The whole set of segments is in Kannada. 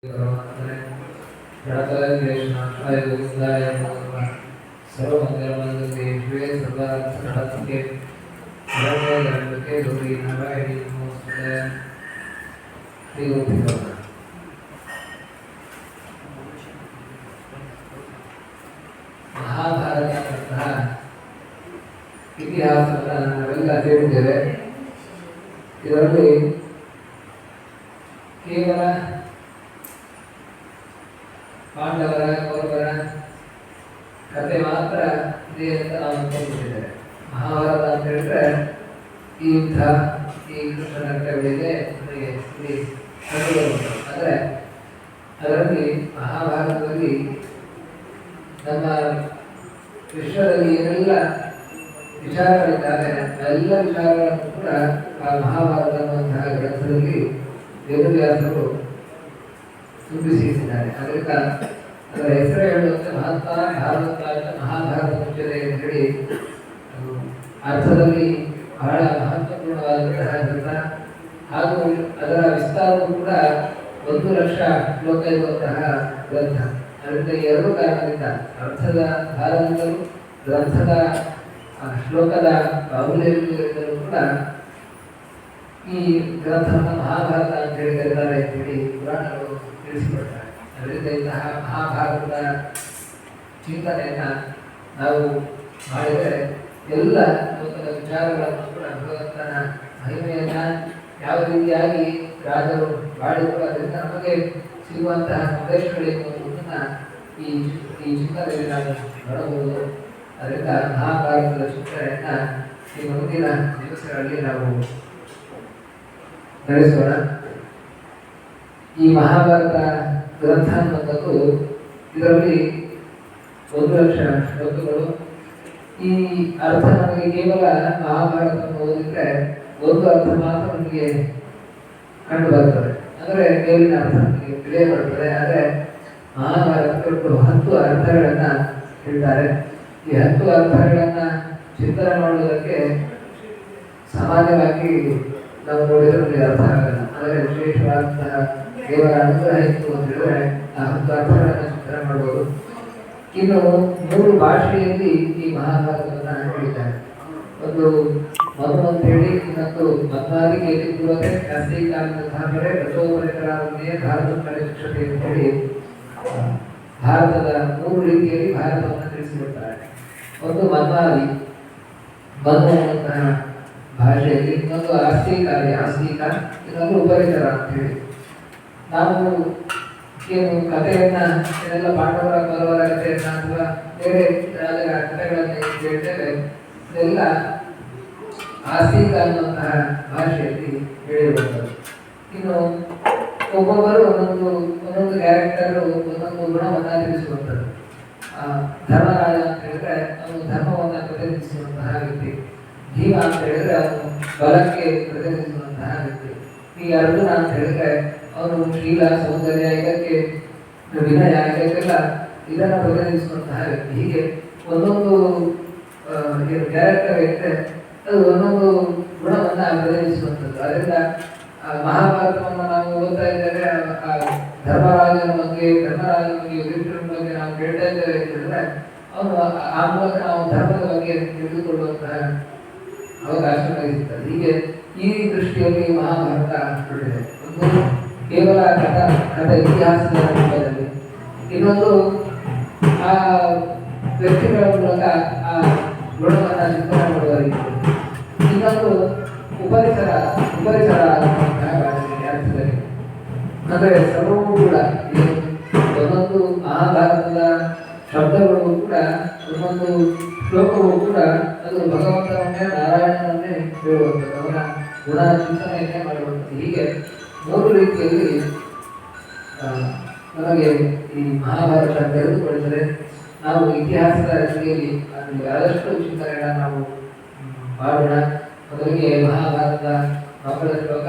ಮಹಾಭಾರತ ಇತಿಹಾಸವನ್ನು ನಾವೆಲ್ಲ ತಿಳಿದಿದ್ದೇವೆ. ಇದರಲ್ಲಿ ಕೇವಲ ಪಾಂಡವರ ಕೌರವರ ಕಥೆ ಮಾತ್ರ ಇದೆ ಅಂತ ನಾವು ಅಂದ್ಕೊಂಡಿದ್ದೇವೆ. ಮಹಾಭಾರತ ಅಂತ ಹೇಳಿದ್ರೆ ಈ ಯುದ್ಧ, ಈ ಕೃಷ್ಣನ ಕಥೆಗಳಿದೆ ಆದರೆ ಅದರಲ್ಲಿ ಮಹಾಭಾರತದಲ್ಲಿ ನಮ್ಮ ವಿಶ್ವದಲ್ಲಿ ಏನೆಲ್ಲ ವಿಚಾರಗಳಿದ್ದಾವೆ ಎಲ್ಲ ವಿಚಾರಗಳನ್ನು ಕೂಡ ಆ ಮಹಾಭಾರತ ಅನ್ನುವಂತಹ ಗ್ರಂಥದಲ್ಲಿ ವೇದವ್ಯಾಸರು ತುಂಬಿಸಿದ್ದಾರೆ. ಅದರಿಂದ ಅದರ ಹೆಸರು ಹೇಳುವಂತೆ ಮಹಾತ್ಮ ಭಾರತ ಮಹಾಭಾರತ ಮುಖ್ಯತೆ ಅಂತ ಹೇಳಿ ಅರ್ಥದಲ್ಲಿ ಬಹಳ ಮಹತ್ವಪೂರ್ಣವಾದಂತಹ ಗ್ರಂಥ. ಹಾಗೂ ಅದರ ವಿಸ್ತಾರವೂ ಕೂಡ 1,00,000 ಶ್ಲೋಕ ಇರುವಂತಹ ಗ್ರಂಥ. ಅದರಿಂದ ಎರಡು ಕಾರಣದಿಂದ ಅರ್ಥದ ಭಾರದಿಂದಲೂ ಗ್ರಂಥದ ಶ್ಲೋಕದ ಬಾಹುಲ್ಯದಿಂದಲೂ ಕೂಡ ಈ ಗ್ರಂಥವನ್ನು ಮಹಾಭಾರತ ಅಂತ ಹೇಳಿ ಕರೀತಾರೆ ಅಂತೇಳಿ ಪುರಾಣಗಳು ತಿಳಿಸಿಕೊಡ್ತಾರೆ. ಅದರಿಂದ ಇಂತಹ ಮಹಾಭಾರತದ ಚಿಂತನೆಯನ್ನು ನಾವು ಮಾಡಿದರೆ ಎಲ್ಲ ಲೋಕದ ವಿಚಾರಗಳನ್ನು ಕೂಡ ಭಗವಂತನ ಮಹಿಮೆಯನ್ನು ಯಾವ ರೀತಿಯಾಗಿ ರಾಜರು ಬಾಳಿದ್ರು ಅದರಿಂದ ನಮಗೆ ಸಿಗುವಂತಹ ಸಂದೇಶಗಳೇನು ಅನ್ನೋದನ್ನು ಈ ಚಿಂತನೆಯಲ್ಲಿ ನಾವು ನೋಡಬಹುದು. ಅದರಿಂದ ಮಹಾಭಾರತದ ಚಿಂತನೆಯನ್ನು ಈ ಮುಂದಿನ ದಿವಸಗಳಲ್ಲಿ ನಾವು ನಡೆಸೋಣ. ಈ ಮಹಾಭಾರತ ಗ್ರಂಥ ಅನ್ನುವಂಥದ್ದು ಇದರಲ್ಲಿ 1,00,000 ಶ್ಲೋಕಗಳು. ಈ ಅರ್ಥ ನಮಗೆ ಕೇವಲ ಮಹಾಭಾರತವನ್ನು ಓದಿದ್ರೆ ಒಂದು ಅರ್ಥ ಮಾತ್ರ ನಮಗೆ ಕಂಡು ಬರ್ತದೆ, ಅಂದರೆ ಮೇಲಿನ ಅರ್ಥ ನಮಗೆ ತಿಳಿಯ ಬರ್ತದೆ. ಆದರೆ ಮಹಾಭಾರತಕ್ಕೆ 10 ಅರ್ಥಗಳನ್ನು ಹೇಳ್ತಾರೆ. ಈ 10 ಅರ್ಥಗಳನ್ನು ಚಿಂತನೆ ಮಾಡುವುದಕ್ಕೆ ಸಾಮಾನ್ಯವಾಗಿ ನಾವು ನೋಡಿದರೆ ನಮಗೆ ಅರ್ಥ ಆಗಲ್ಲ. ಆದರೆ ವಿಶೇಷವಾದಂತಹ ದೇವರ ಅನುಗ್ರಹ ಇತ್ತು ಅಂತ ಹೇಳಿದ್ರೆ ಆ 10 ಅರ್ಥಗಳನ್ನು ಚಿಂತನೆ ಮಾಡ್ಬೋದು. ಇನ್ನು 3 ಭಾಷೆಯಲ್ಲಿ ಈ ಮಹಾಭಾರತವನ್ನು ಹೇಳಿದ್ದಾರೆ. ಒಂದು ಮನು ಅಂತ ಹೇಳಿ, ಇನ್ನೊಂದು ಮನ್ವಾದಿಗೆ ಎತ್ತಿರುವುದೇ ಶಾಸ್ತ್ರೀಕಾಲೇ ಪ್ರಚೋಪರಿತರಾಗುವುದೇ ಭಾರತ ಪರಿಶಿಕ್ಷತೆ ಅಂತ ಹೇಳಿ ಭಾರತದ 3 ರೀತಿಯಲ್ಲಿ ಭಾರತವನ್ನು ತಿಳಿಸಿಕೊಡ್ತಾರೆ. ಒಂದು ಮನ್ವಾದಿ ಮನು ಅನ್ನುವಂತಹ ಭಾಷೆಯಲ್ಲಿ, ಇನ್ನೊಂದು ಆಸ್ತಿಕ, ಇನ್ನೊಂದು ಉಪರಿತರ ಅಂತ ಹೇಳಿ. ನಾವು ಏನು ಕಥೆಯನ್ನ ಏನೆಲ್ಲ ಪಾಂಡವರ ಕೌರವರ ಕಥೆಯನ್ನ ಅಥವಾ ಬೇರೆ ರಾಜರ ಕಥೆಗಳನ್ನು ಹೇಳ್ತೇವೆ ಇದೆಲ್ಲ ಆಸ್ತಿಕ ಅನ್ನುವಂತಹ ಭಾಷೆಯಲ್ಲಿ ಹೇಳಿರುವಂಥದ್ದು. ಇನ್ನು ಒಬ್ಬೊಬ್ಬರು ಒಂದೊಂದು ಕ್ಯಾರೆಕ್ಟರು ಒಂದೊಂದು ಗುಣವನ್ನು ತಿಳಿಸುವಂಥದ್ದು. ಧರ್ಮರಾಜ ಅಂತ ಹೇಳಿದ್ರೆ ಅವನು ಧರ್ಮವನ್ನು ಪ್ರತಿನಿಧಿಸುವಂತಹ ವ್ಯಕ್ತಿ. ಭೀಮ ಅಂತ ಹೇಳಿದ್ರೆ ಅವನು ಬಲಕ್ಕೆ ಪ್ರತಿನಿಧಿಸುವಂತಹ ವ್ಯಕ್ತಿ. ಈ ಅರ್ಜುನ ಅಂತ ಹೇಳಿದ್ರೆ ಅವನು ಶೀಲ, ಸೌಂದರ್ಯ, ಇದಕ್ಕೆ ವಿನಯ, ಇದಕ್ಕೆಲ್ಲ ಇದನ್ನು ಪ್ರತಿನಿಧಿಸುವಂತಹ ವ್ಯಕ್ತಿ. ಹೀಗೆ ಒಂದೊಂದು ಕ್ಯಾರೆಕ್ಟರ್ ಇದ್ದರೆ ಅದು ಒಂದೊಂದು ಗುಣವನ್ನು ಪ್ರತಿನಿಧಿಸುವಂಥದ್ದು. ಅದರಿಂದ ಮಹಾಭಾರತವನ್ನು ನಾವು ಓದ್ತಾ ಇದ್ದರೆ ಧರ್ಮರಾಜನ ಬಗ್ಗೆ ಯುಧಿಷ್ಠಿರನ ಬಗ್ಗೆ ನಾವು ಕೇಳ್ತಾ ಇದ್ದೇವೆ ಅಂತ ಹೇಳಿದ್ರೆ ಅವನು ಆ ಮೂಲಕ ನಾವು ಧರ್ಮದ ಬಗ್ಗೆ ತಿಳಿದುಕೊಳ್ಳುವಂತಹ ಅವಕಾಶ ಸಿಗ್ತದೆ. ಹೀಗೆ ಈ ದೃಷ್ಟಿಯಲ್ಲಿ ಮಹಾಭಾರತ ಹೊರಟಿದೆ. ಒಂದು ಕೇವಲ ಕಥೆ ಇತಿಹಾಸದ ರೂಪದಲ್ಲಿ, ಇನ್ನೊಂದು ಆ ವ್ಯಕ್ತಿಗಳ ಮೂಲಕ ಆ ಗುಣವನ್ನು ಚಿಂತನೆ ಮಾಡುವ ರೀತಿ, ಇನ್ನೊಂದು ಉಪರಿಸರ ಅರ್ಥದಲ್ಲಿ. ಅಂದರೆ ಸರ್ವವೂ ಕೂಡ ಒಂದೊಂದು ಮಹಾಭಾರತದ ಶಬ್ದಗಳು ಕೂಡ ಒಂದೊಂದು ಶ್ಲೋಕವು ಕೂಡ ಅದು ಭಗವಂತನನ್ನೇ ನಾರಾಯಣನನ್ನೇ ಹೇಳುವಂಥದ್ದು, ಅವನ ಗುಣ ಚಿಂತನೆಯನ್ನೇ ಮಾಡುವಂಥದ್ದು. ಹೀಗೆ 3 ರೀತಿಯಲ್ಲಿ ನಮಗೆ ಈ ಮಹಾಭಾರತ ತೆರೆದುಕೊಳ್ಳುತ್ತದೆ. ನಾವು ಇತಿಹಾಸದ ರೀತಿಯಲ್ಲಿ ಅದರಲ್ಲಿ ಆದಷ್ಟು ಚಿಂತನೆಗಳನ್ನು ನಾವು ಮಾಡೋಣ. ಮೊದಲಿಗೆ ಮಹಾಭಾರತ ಮಂಗಳ ಶ್ಲೋಕ.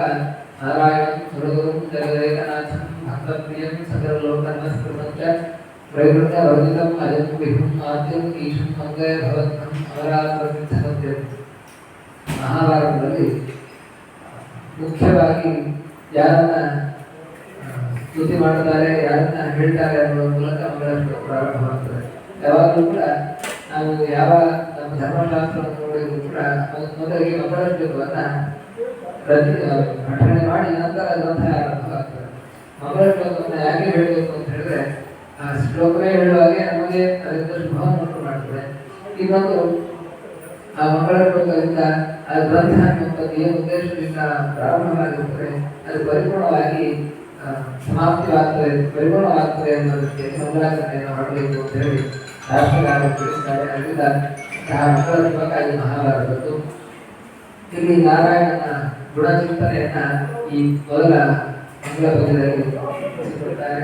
ನಾರಾಯಣ ಸುರಗುರು ಜಗದೇಕನಾಥಂ ಭಕ್ತಪ್ರಿಯಂ ಸಕಲಲೋಕನಮಸ್ಕೃತಂಚ ಪ್ರೈವೃತ್ಯವರ್ಜಿತಂ ಅಜಂ ವಿಭುಂ ಆದ್ಯಂ ಈಶಂ ಮಂಗಯ ಭವತ್ಕಂ ಅವರಾತ್ರಸಿದ್ಧಮದ್ಯಂ. ಮಹಾಭಾರತದಲ್ಲಿ ಮುಖ್ಯವಾಗಿ ಯಾರನ್ನ ಸ್ತುತಿ ಮಾಡುತ್ತಾರೆ, ಯಾರನ್ನ ಹೇಳ್ತಾರೆ ಅನ್ನೋ ಮೂಲಕ ಮಂಗಳಾಷ್ಟಕ ಪ್ರಾರಂಭವಾಗ್ತದೆ. ಯಾವಾಗಲೂ ಕೂಡ ನಾವು ಯಾವ ನಮ್ಮ ಧರ್ಮಶಾಸ್ತ್ರವನ್ನು ನೋಡಿದ್ರು ಕೂಡ ಮೊದಲಿಗೆ ಮಂಗಳಾಷ್ಟಕವನ್ನ ಪಠಣೆ ಮಾಡಿ ನಂತರ ಗ್ರಂಥ ಆರಂಭವಾಗ್ತದೆ. ಮಂಗಳಾಷ್ಟಕವನ್ನು ಯಾಕೆ ಹೇಳಬೇಕು ಅಂತ ಹೇಳಿದ್ರೆ ಆ ಶ್ಲೋಕವೇ ಹೇಳುವಾಗೆ ನಮಗೆ ಅದರಿಂದ ಶುಭವನ್ನು ಉಂಟು ಮಾಡ್ತದೆ. ಇನ್ನೊಂದು ಆ ಮಂಗಳಾಷ್ಟಕದಿಂದ ಆ ಗ್ರಂಥ ಅನ್ನುವಂಥದ್ದು ಏನು ಉದ್ದೇಶದಿಂದ ಪ್ರಾರಂಭವಾಗಿರ್ತದೆ ಅದು ಪರಿಪೂರ್ಣವಾಗಿ ಸಮಾಪ್ತಿವಾಗ್ತದೆ, ಪರಿಪೂರ್ಣವಾಗ್ತದೆ ಅನ್ನೋದಕ್ಕೆ ಮಂಗಳಾಚರಣೆಯನ್ನು ಮಾಡಬೇಕು ಅಂತ ಹೇಳಿ ರಾಷ್ಟ್ರಗಾರರು ತಿಳಿಸಿದ್ದಾರೆ. ಅದರಿಂದ ಮಂಗಳಾಷ್ಟಕವಾಗಿ ಮಹಾಭಾರತದ್ದು. ಇಲ್ಲಿ ನಾರಾಯಣನ ಗುಣಚಿಂತನೆಯನ್ನ ಈ ಮೊದಲ ಮಂಗಳ ಪದ್ಯದಲ್ಲಿ ತಿಳಿಸಿಕೊಡ್ತಾರೆ.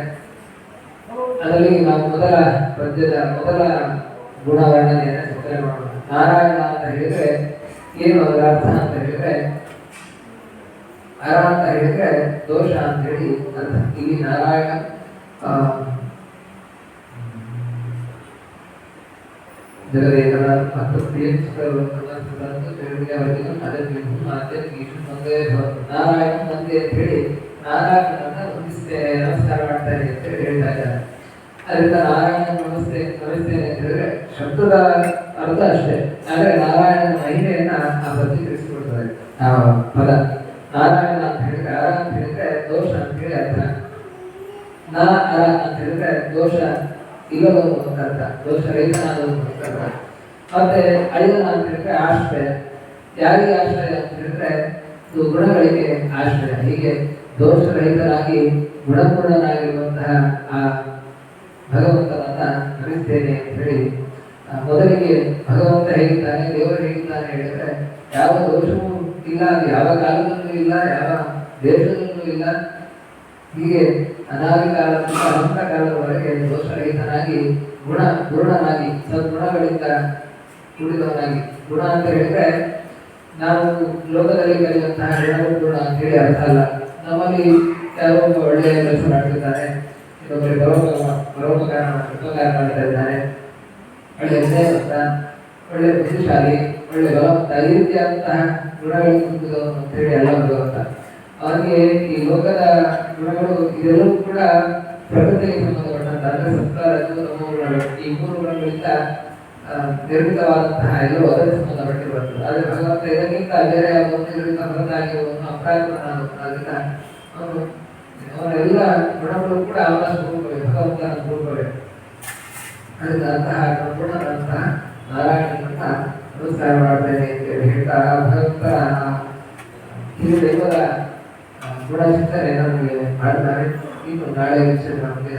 ಅದರಲ್ಲಿ ನಾವು ಮೊದಲ ಪದ್ಯದ ಮೊದಲ ಗುಣವರ್ಣನೆಯನ್ನು ಚಿಂತನೆ ಮಾಡೋಣ. ನಾರಾಯಣ ಅಂತ ಹೇಳಿದ್ರೆ ಏನು ಅದರ ಅರ್ಥ ಅಂತ ಹೇಳಿದ್ರೆ ಅರ ಅಂತ ಹೇಳಿದ್ರೆ ದೋಷ ಅಂತ ಹೇಳಿ ಅರ್ಥ. ಇಲ್ಲಿ ನಾರಾಯಣ ಜಗದೇಕರ ಮತ್ತು ನಾರಾಯಣ ಮಂದಿ ಅಂತ ಹೇಳಿ ನಾರಾಯಣನನ್ನ ವಂದಿಸ್ತೇನೆ, ನಮಸ್ಕಾರ ಮಾಡ್ತಾರೆ ಅಂತ ಹೇಳಿ ಹೇಳ್ತಾ ಇದ್ದಾರೆ. ಅದರಿಂದ ನಾರಾಯಣ ನಮಸ್ತೇನೆ ಅಂತ ಹೇಳಿದ್ರೆ ಶಬ್ದದ ಅರ್ಥ ಅಷ್ಟೇ, ಆದ್ರೆ ನಾರಾಯಣನ ಮಹಿಮೆಯನ್ನ ಆ ಪದ್ಯ ತಿಳಿಸಿಕೊಡ್ತಾರೆ. ಆ ಪದ ನಾರಾಯಣ ಅಂತ ಹೇಳಿದ್ರೆ ಅರ ಅಂತ ಹೇಳಿದ್ರೆ ದೋಷ ಅಂತ ಹೇಳಿ ಅರ್ಥ. ನಾ ಅರ ಅಂತ ಹೇಳಿದ್ರೆ ದೋಷ ಇಲ್ಲದವನು ಅಂತ ಅರ್ಥ, ದೋಷ ರಹಿತನಾದವನು ಅಂತ ಅರ್ಥ. ಮತ್ತೆ ಅಳಿದನ ಅಂತ ಹೇಳಿದ್ರೆ ಆಶ್ರಯ. ಯಾರಿಗೆ ಆಶ್ರಯ ಅಂತ ಹೇಳಿದ್ರೆ ಗುಣಗಳಿಗೆ ಆಶ್ರಯ. ಹೀಗೆ ದೋಷರಹಿತನಾಗಿ ಗುಣಪೂರ್ಣನಾಗಿರುವಂತಹ ಆ ಭಗವಂತನನ್ನ ನಮಿಸ್ತೇನೆ ಅಂತ ಹೇಳಿ ಮೊದಲಿಗೆ ಭಗವಂತ ಹೇಗಿದ್ದಾನೆ, ದೇವರು ಹೇಗಿದ್ದಾನೆ ಹೇಳಿದ್ರೆ ಯಾವ ದೋಷವೂ ಇಲ್ಲ, ಅದು ಯಾವ ಕಾಲದಲ್ಲೂ ಇಲ್ಲ, ಯಾವ ದೇಶದಲ್ಲೂ ಇಲ್ಲ. ಹೀಗೆ ಅನಾದಿ ಕಾಲದಿಂದ ಅನಂತ ಕಾಲದವರೆಗೆ ದೋಷರಹಿತನಾಗಿ ಪೂರ್ಣನಾಗಿ ಸದ್ಗುಣಗಳಿಂದ ಕೂಡಿದವನಾಗಿ. ಗುಣ ಅಂತ ಹೇಳಿದ್ರೆ ನಾವು ಲೋಕದಲ್ಲಿ ಕಲಿಯುವಂತಹ ಗುಣ ಅಂತ ಹೇಳಿ ಅರ್ಥ ಅಲ್ಲ. ನಮ್ಮಲ್ಲಿ ಯಾರೋ ಒಬ್ಬ ಒಳ್ಳೆಯ ಕೆಲಸ ಮಾಡ್ತಿದ್ದಾನೆ, ಇನ್ನೊಬ್ಬರಿಗೆ ಪರೋಪಕಾರ ಮಾಡ್ತಾ ಇದ್ದಾನೆ, ಒಳ್ಳೆ ಸ್ನೇಹಿತ, ಒಳ್ಳೆ ಬುದ್ಧಿಶಾಲಿ, ಒಳ್ಳೆ ಬಲವಂತ, ಈ ರೀತಿಯಾದಂತಹ ಗುಣಗಳಿಗೆ ಕುಂತಿದವನು ಅಂತ ಹೇಳಿ ಎಲ್ಲ ಭಗವಂತ. ಅವನಿಗೆ ಈ ಲೋಕದ ಗುಣಗಳು ಇದೆಲ್ಲವೂ ಕೂಡ ಪ್ರಕೃತಿಗೆ ಸಂಬಂಧಪಟ್ಟಂತ ಅಂದ್ರೆ ಸತ್ಕಾರ ಗುಣಗಳು, ಈ ಮೂರು ಗುಣಗಳಿಂದ ನಿರ್ಮಿತವಾದಂತಹ ಎಲ್ಲವೂ ಅದಕ್ಕೆ ಸಂಬಂಧಪಟ್ಟಿರುವಂಥದ್ದು. ಆದರೆ ಭಗವಂತ ಇದಕ್ಕಿಂತ ಬೇರೆ ಯಾವುದೊಂದು ಇದರಿಂದ ಹೊರತಾಗಿರುವವನು ಅಪರಾಧನಾದವನಾದ್ರಿಂದ ಅವನ ಎಲ್ಲ ಗುಣಗಳು ಕೂಡ ಅವನ ಸ್ವರೂಪವೇ, ಭಗವಂತನ ಸ್ವರೂಪವೇ. ಅದರಿಂದ ಅಂತಹ ಸಂಪೂರ್ಣದಂತಹ ನಾರಾಯಣನನ್ನ ನಮಸ್ಕಾರ ಮಾಡ್ತೇನೆ ಅಂತ ಹೇಳ್ತಾ ಭಗವಂತರ ಹಿರಿಯ ದೈವದ ಗುಣಚಿಂತನೆ ನಮಗೆ ಮಾಡ್ತಾರೆ. ಇನ್ನು ನಾಳೆ ವಿಷಯ ನಮಗೆ